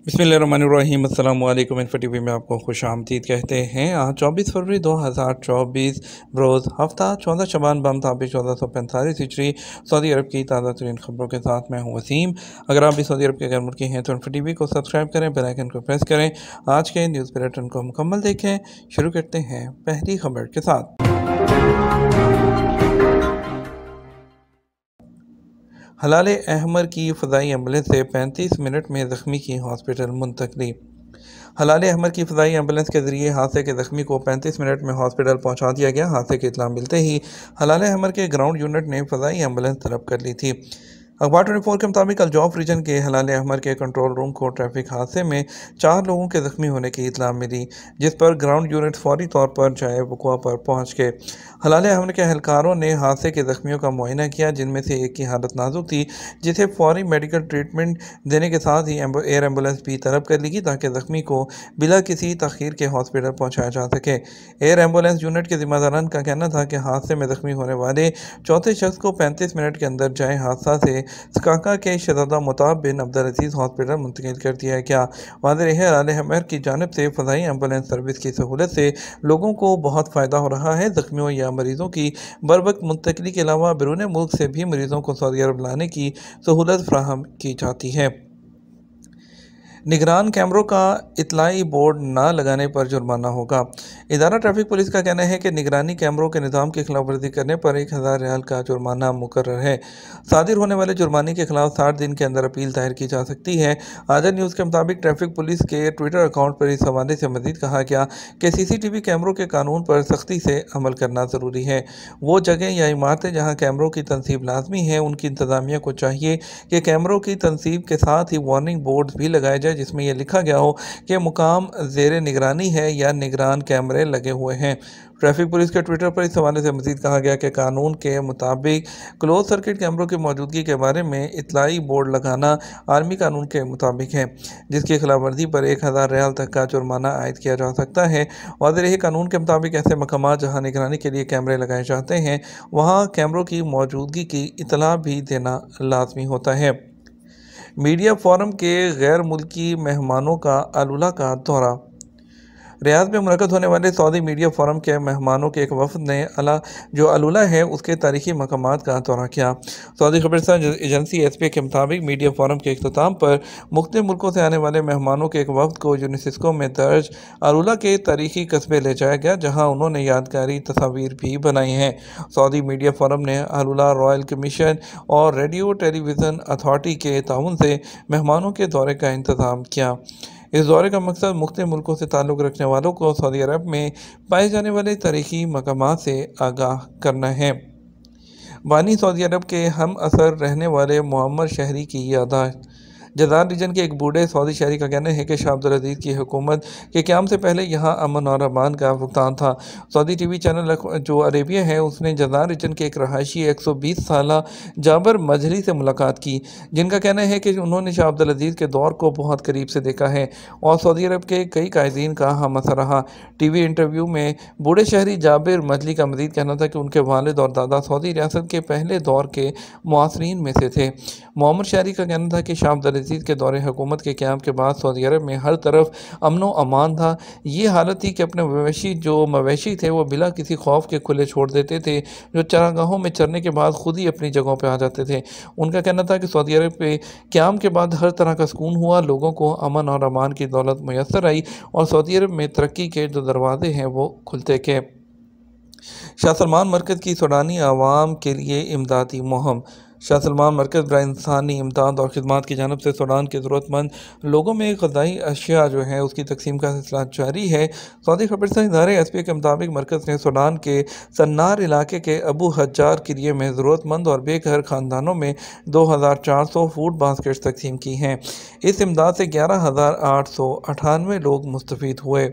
बिस्मिल्लाहिर्रहमानिर्रहीम अस्सलाम वालेकुम। इन्फो टीवी में आपको खुश आमदीद कहते हैं। आज 24 फरवरी 2024 रोज़ हफ्ता 14 शबान बमताबिक 1445 हिजरी सऊदी अरब की ताज़ा तरीन खबरों के साथ मैं हूँ वसीम। अगर आप भी सऊदी अरब के गैर मुल्की हैं तो इन्फो टीवी को सब्सक्राइब करें, बेल आइकन को प्रेस करें। आज के न्यूज़ बुलेटिन को मुकम्मल देखें। शुरू करते हैं पहली खबर के साथ। हलाल अहमर की फ़ज़ाई एम्बुलेंस से 35 मिनट में ज़ख्मी की हॉस्पिटल मुंतकली। हलाल अहमर की फ़ज़ाई एम्बुलेंस के ज़रिए हादसे के ज़ख्मी को 35 मिनट में हॉस्पिटल पहुंचा दिया गया। हादसे की इत्तला मिलते ही हलाल अहमर के ग्राउंड यूनिट ने फ़ज़ाई एम्बुलेंस तलब कर ली थी। अखबार 24 के मुताबिक अल्जौफ रीजन के हलाल अहमर के कंट्रोल रूम को ट्रैफिक हादसे में 4 लोगों के ज़ख्मी होने की इत्तला मिली, जिस पर ग्राउंड यूनिट फौरी तौर पर जाए वक़ुआ पर पहुंच गए। हलाल अहमर के एहलकारों ने हादसे के ज़ख्मियों का मुआयना किया, जिनमें से एक की हालत नाजुक थी, जिसे फौरी मेडिकल ट्रीटमेंट देने के साथ ही एयर एम्बुलेंस भी तलब कर ली गई ताकि ज़ख्मी को बिला किसी तखीर के हॉस्पिटल पहुँचाया जा सके। एयर एम्बुलेंस यूनिट के जिम्मेदारान का कहना था कि हादसे में ज़ख्मी होने वाले चौथे शख्स को 35 मिनट के अंदर जाए हादसा से सकाका के शहजादा मुताब बिन अब्दुल अजीज़ हॉस्पिटल मुंतकिल कर दिया गया। वाज़ेह है, हलाल अहमर की जानिब से फ़ज़ाई एम्बुलेंस सर्विस की सहूलत से लोगों को बहुत फ़ायदा हो रहा है। ज़ख्मियों या मरीज़ों की बर वक्त मुंतकिली के अलावा बैरून मुल्क से भी मरीज़ों को सऊदी अरब लाने की सहूलत फराहम की जाती है। निगरान कैमरों का इतलाई बोर्ड न लगाने पर जुर्माना होगा। इदारा ट्रैफिक पुलिस का कहना है कि निगरानी कैमरों के निज़ाम की खिलाफ वर्जी करने पर 1000 रियाल का जुर्माना मुकर्रर है। सादिर होने वाले जुर्माने के खिलाफ 60 दिन के अंदर अपील दायर की जा सकती है। आज़ाद न्यूज़ के मुताबिक ट्रैफिक पुलिस के ट्विटर अकाउंट पर इस हवाले से मजीद कहा गया कि CCTV कैमरों के कानून पर सख्ती से अमल करना ज़रूरी है। वो जगह या इमारतें जहाँ कैमरों की तनसीब लाजमी है, उनकी इंतज़ामिया को चाहिए कि कैमरों की तनसीब के साथ ही वार्निंग बोर्ड भी लगाए जाए, जिसमें यह लिखा गया हो कि मुकाम ज़ेरे निगरानी है या निगरान कैमरे लगे हुए हैं। ट्रैफिक पुलिस के ट्विटर पर इस हवाले से मजीद कहा गया कि कानून के मुताबिक क्लोज सर्किट कैमरों की मौजूदगी के बारे में इतलाई बोर्ड लगाना आर्मी कानून के मुताबिक है, जिसकी खिलाफ वर्जी पर 1000 रियाल तक का जुर्माना आयद किया जा सकता है। वाज़ेह रहे, कानून के मुताबिक ऐसे मकामात जहाँ निगरानी के लिए कैमरे लगाए जाते हैं, वहाँ कैमरों की मौजूदगी की इतला भी देना लाजमी होता है। मीडिया फोरम के गैर मुल्की मेहमानों का अलुला का दौरा। रियाद में मुनक़्क़द होने वाले सऊदी मीडिया फोरम के मेहमानों के एक वफ़द ने जो अलुला है उसके तारीखी मकामात का दौरा किया। सऊदी खबरसां एजेंसी SPA के मुताबिक मीडिया फोरम के अख्ताम पर मुख्तलिफ मुल्कों से आने वाले मेहमानों के एक वफ़द को यूनेस्को में दर्ज अलुला के तारीखी कस्बे ले जाया गया, जहाँ उन्होंने यादगारी तस्वीर भी बनाई हैं। सऊदी मीडिया फोरम ने अलुला रॉयल कमीशन और रेडियो टेलीविज़न अथॉरिटी के ताउन से मेहमानों के दौरे का इंतज़ाम किया। इस दौरे का मकसद मुख्तलिफ मुल्कों से ताल्लुक़ रखने वालों को सऊदी अरब में पाए जाने वाले तारीख़ी मकामात से आगाह करना है। बानी सऊदी अरब के हम असर रहने वाले मुअम्मर शहरी की यादाश्त। जज़ार रीजन के एक बूढ़े सऊदी शहरी का कहना है कि शाह अब्दुल अजीज़ की हुकूमत के क़याम से पहले यहाँ अमन और अमान का भुगतान था। सऊदी TV चैनल जो अरेबिया है, उसने जज़ार रीजन के एक रहायशी 120 साला जाबर मजहरी से मुलाकात की, जिनका कहना है कि उन्होंने शाह अब्दुल अजीज़ के दौर को बहुत करीब से देखा है और सऊदी अरब के कई कायदीन का हम असर रहा। TV इंटरव्यू में बूढ़े शहरी जाबिर मजहरी का मज़ीद कहना था कि उनके वालिद और दादा सऊदी रियासत के पहले दौर के मुआसरीन में से थे। मुअम्मर शहरी का कहना था कि शाह अब्दुल अजीज़ के दौरे हुकूमत के क़याम के बाद सऊदी अरब में हर तरफ अमन व अमान था। ये हालत थी कि अपने मवेशी थे वो बिला किसी खौफ के खुले छोड़ देते थे, जो चरागाहों में चरने के बाद खुद ही अपनी जगहों पर आ जाते थे। उनका कहना था कि सऊदी अरब के क़याम के बाद हर तरह का सुकून हुआ, लोगों को अमन और अमान की दौलत मैसर आई और सऊदी अरब में तरक्की के जो दरवाजे हैं वो खुलते गए। शाह सलमान मरकज़ की सूडानी आवाम के लिए इमदादी मुहिम। शाह सलमान मरकज़ बराए इंसानी इमदाद और ख़िदमात की जानिब से सूडान के ज़रूरतमंद लोगों में ग़िज़ाई अशिया जो है उसकी तकसीम का सिलसिला जारी है। सऊदी खबरसां इदारे SPA के मुताबिक मरकज़ ने सूडान के सन्नार इलाके के अबू हज्जार किरिए में ज़रूरतमंद और बेघर ख़ानदानों में 2400 फूड बास्केट्स तकसीम की हैं। इस इमदाद से 11,898 लोग मुस्तफ़ीद हुए।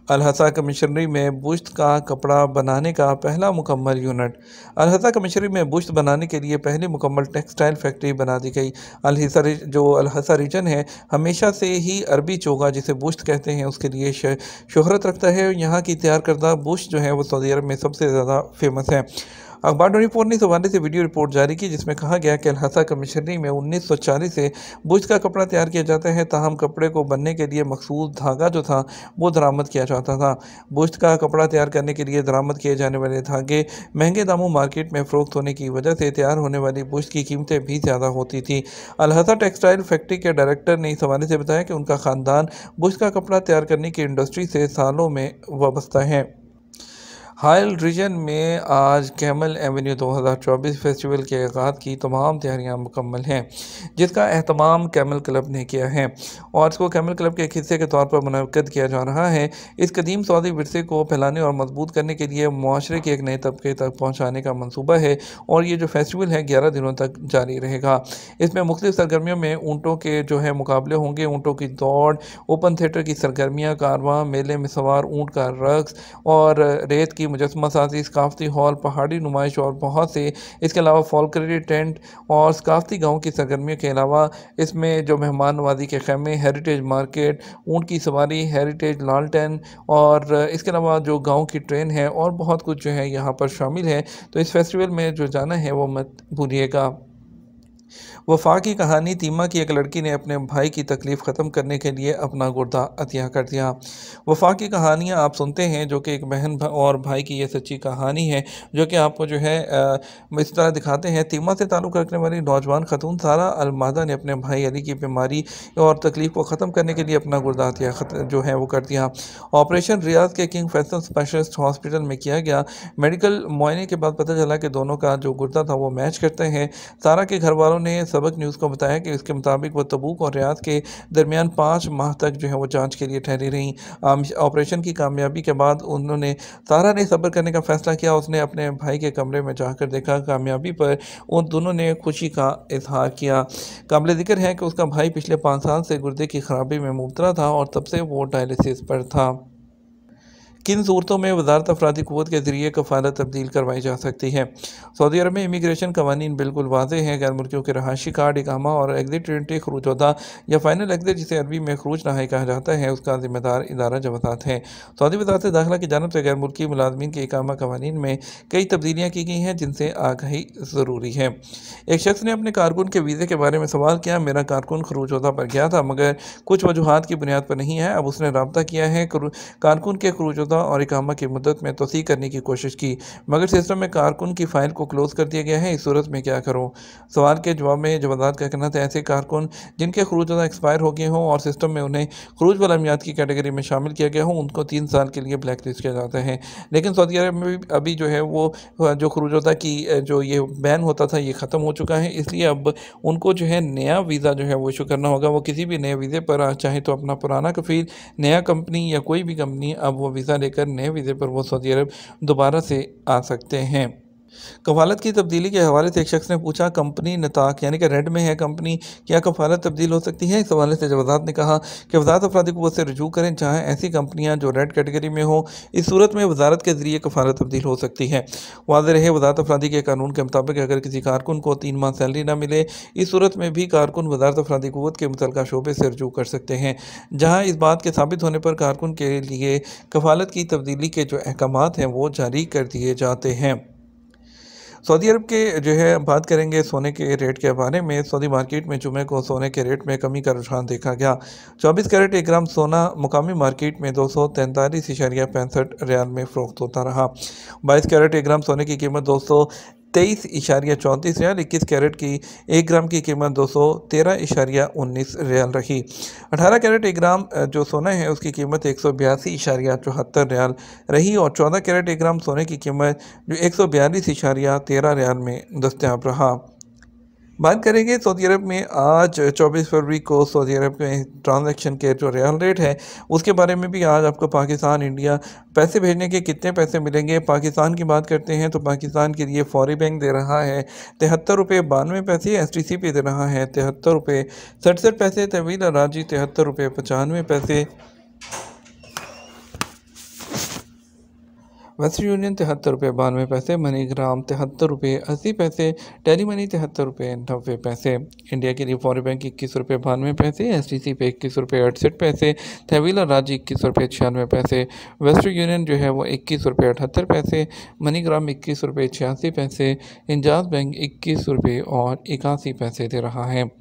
अल-हसा कमिश्नरी में बुश्त का कपड़ा बनाने का पहला मुकम्मल यूनिट। अल-हसा कमिश्नरी में बुश्त बनाने के लिए पहली मुकम्मल टेक्सटाइल फैक्ट्री बना दी गई। अल-हसा रीजन है हमेशा से ही अरबी चोगा जिसे बुश्त कहते हैं उसके लिए शोहरत रखता है। यहाँ की तैयार करदा बुश्त जो है वो सऊदी अरब में सबसे ज़्यादा फेमस है। अखबार 24 ने इस हवाले से वीडियो रिपोर्ट जारी की जिसमें कहा गया कि अल-हसा कमिश्नरी में 1940 से बुश्त का कपड़ा तैयार किया जाता है, ताहम कपड़े को बनने के लिए मखसूस धागा जो था वो दरामद किया जाता था। बुश्त का कपड़ा तैयार करने के लिए दरामद किए जाने वाले धागे महंगे दामों मार्केट में फ़रोख्त होने की वजह से तैयार होने वाली बुश्त की कीमतें भी ज़्यादा होती थी। अल-हसा टेक्सटाइल फैक्ट्री के डायरेक्टर ने इस हवाले से बताया कि उनका ख़ानदान बुश्त का कपड़ा तैयार करने की इंडस्ट्री से सालों में वाबस्ता है। हाइल रीजन में आज कैमल एवेन्यू 2024 फेस्टिवल के आगाज़ की तमाम तैयारियां मुकम्मल हैं, जिसका एहतमाम कैमल क्लब ने किया है और इसको कैमल क्लब के एक हिस्से के तौर पर मुनक्कद किया जा रहा है। इस कदीम सऊदी विरसे को फैलाने और मजबूत करने के लिए मुआशरे के एक नए तबके तक पहुँचाने का मनसूबा है और ये जो फेस्टिवल है 11 दिनों तक जारी रहेगा। इसमें मुख्तलिफ सरगर्मियों में ऊँटों के जो है मुकाबले होंगे, ऊँटों की दौड़, ओपन थिएटर की सरगर्मियाँ, कारवां, मेले में सवार ऊँट का रक़्स और रेत की मुजस्समा साजी, सकाफ़ती हॉल, पहाड़ी नुमाइश और बहुत से इसके अलावा फॉल्कनरी टेंट और सकाफ़ती गाँव की सरगर्मियों के अलावा इसमें जो मेहमान नवाजी के खैमे, हेरिटेज मार्केट, ऊँट की सवारी, हेरिटेज लालटेन और इसके अलावा जो गाँव की ट्रेन है और बहुत कुछ जो है यहाँ पर शामिल है। तो इस फेस्टिवल में जो जाना है वो मत भूलिएगा। वफा की कहानी। तीमा की एक लड़की ने अपने भाई की तकलीफ़ ख़त्म करने के लिए अपना गुर्दा अतिया कर दिया। वफा की कहानियाँ आप सुनते हैं जो कि एक बहन और भाई की ये सच्ची कहानी है जो कि आपको जो है इस तरह दिखाते हैं। तीमा से ताल्लुक़ रखने वाली नौजवान खतून सारा अलमादा ने अपने भाई अली की बीमारी और तकलीफ़ को ख़त्म करने के लिए अपना गुर्दा अतिया जो है वो कर दिया। ऑपरेशन रियाज के किंग फैसल स्पेशलिस्ट हॉस्पिटल में किया गया मेडिकल मुआयने के बाद पता चला कि दोनों का जो गुर्दा था वो मैच करते हैं। सारा के घर वालों ने सबक न्यूज़ को बताया कि इसके मुताबिक वो तबूक और रियाद के दरमियान 5 माह तक जो है वो जांच के लिए ठहरी रहीं। ऑपरेशन की कामयाबी के बाद सारा ने सब्र करने का फ़ैसला किया। उसने अपने भाई के कमरे में जाकर देखा। कामयाबी पर उन दोनों ने खुशी का इजहार किया। काबिल ज़िक्र है कि उसका भाई पिछले 5 साल से गुर्दे की खराबी में मुब्तला था और तब से वो डायलिसिस पर था। किन सूरतों में वजारत अफरादी क़ुव्वत के ज़रिए कफ़ालत तब्दील करवाई जा सकती है। सऊदी अरब में इमिग्रेशन कवानीन बिल्कुल वाज़ेह हैं। गैर मुल्कियों के रहायशी कार्ड, इकामा और एग्ज़िट एंट्री खरूजोदा या फ़ाइनल एग्ज़िट जिसे अरबी में खरूज रहाई कहा जाता है उसका ज़िम्मेदार इदारा जवाज़ात है। सऊदी वज़ारत दाखिला की जानिब से गैर मुल्की मुलाज़मीन के इकामा कवानीन में कई तब्दीलियाँ की गई हैं जिनसे आगाही ज़रूरी है। एक शख्स ने अपने कारकुन के वीज़े के बारे में सवाल किया। मेरा कारकुन खरूजोदा पर गया था मगर कुछ वजूहात की बुनियाद पर नहीं है। अब उसने रब्ता किया है। कारकुन के खरूजोदा और इकामा की मुद्दत में तोसी करने की कोशिश की मगर सिस्टम में कारकुन की फ़ाइल को क्लोज़ कर दिया गया है। इस सूरत में क्या करूं? सवाल के जवाब में जवाबात का कहना था ऐसे कारकुन जिनके खरूजोदा एक्सपायर हो गए हों और सिस्टम में उन्हें खरूज वाला मियाद की कैटेगरी में शामिल किया गया हो उनको 3 साल के लिए ब्लैक लिस्ट किया जाता है। लेकिन सऊदी अरब में भी अभी जो है वो जो खरूजोदा की जो ये बैन होता था ये ख़त्म हो चुका है। इसलिए अब उनको जो है नया वीज़ा जो है वो इशू करना होगा। वो किसी भी नए वीज़े पर चाहे तो अपना पुराना कफ़ील, नया कंपनी या कोई भी कंपनी अब वो वीज़ा लेकर नए वीज़े पर वो सऊदी अरब दोबारा से आ सकते हैं। कफ़ालत की तब्दीली के हवाले से एक शख्स ने पूछा कंपनी नताक यानी कि रेड में है कंपनी, क्या कफ़ालत तब्दील हो सकती है? इस हवाले से वज़ारत ने कहा कि वज़ारत अफरादी क़ुव्वत से रजू करें जहाँ ऐसी कंपनियाँ जो रेड कैटेगरी में हो। इस सूरत में वज़ारत के ज़रिए कफ़ालत तब्दील हो सकती है। वाज़ेह रहे वज़ारत अफरादी के कानून के मुताबिक अगर किसी कारकुन को 3 माह सैलरी न मिले इस सूरत में भी कारकुन वज़ारत अफरादी क़ुव्वत के मुतल्लिक़ा शोबे से रजू कर सकते हैं जहाँ इस बात के साबित होने पर कारकुन के लिए कफ़ालत की तब्दीली के जो अहकामात हैं वो जारी कर दिए जाते हैं। सऊदी अरब के जो है बात करेंगे सोने के रेट के बारे में। सऊदी मार्केट में जुमे को सोने के रेट में कमी का रुझान देखा गया। 24 कैरेट 1 ग्राम सोना मुकामी मार्केट में 243.65 रियाल में फ़रोख्त होता रहा। 22 कैरेट 1 ग्राम सोने की कीमत 223.34 रियाल, 21 कैरेट की 1 ग्राम की कीमत 213.19 रियाल रही। 18 कैरेट 1 ग्राम जो सोना है उसकी कीमत 182.74 रियाल रही और 14 कैरेट 1 ग्राम सोने की कीमत जो 142.13 रियाल में दस्तयाब रहा। बात करेंगे सऊदी अरब में आज 24 फरवरी को सऊदी अरब में ट्रांजैक्शन के जो रियाल रेट है उसके बारे में भी आज आपको पाकिस्तान इंडिया पैसे भेजने के कितने पैसे मिलेंगे। पाकिस्तान की बात करते हैं तो पाकिस्तान के लिए फौरी बैंक दे रहा है 73 रुपये 92 पैसे, STC पे दे रहा है 73 रुपये 67 पैसे, तवील अराजी 73 रुपये 95 पैसे, वेस्टर्न यूनियन 73 रुपये 92 पैसे, मनीग्राम 73 रुपये 80 पैसे, टेली मनी 73 रुपये 90 पैसे, इंडिया की रिफॉर्म बैंक 21 रुपये 92 पैसे, एसटीसी पे 21 रुपये 68 पैसे, तहवीला राजी 21 रुपये 96 पैसे, वेस्टर्न यूनियन जो है वो 21 रुपये 78 पैसे, मनीग्राम 21 रुपये 86 पैसे, इंजाज बैंक 21 रुपये और 81 पैसे दे रहा है।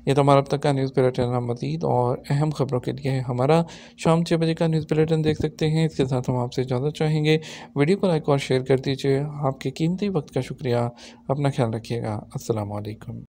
ये तो हमारा अब तक का न्यूज़ बुलेटिन है। मज़ीद और अहम खबरों के लिए हमारा शाम 6 बजे का न्यूज़ बुलेटिन देख सकते हैं। इसके साथ हम आपसे इजाज़त चाहेंगे। वीडियो को लाइक और शेयर कर दीजिए। आपके कीमती वक्त का शुक्रिया। अपना ख्याल रखिएगा। अस्सलाम वालेकुम।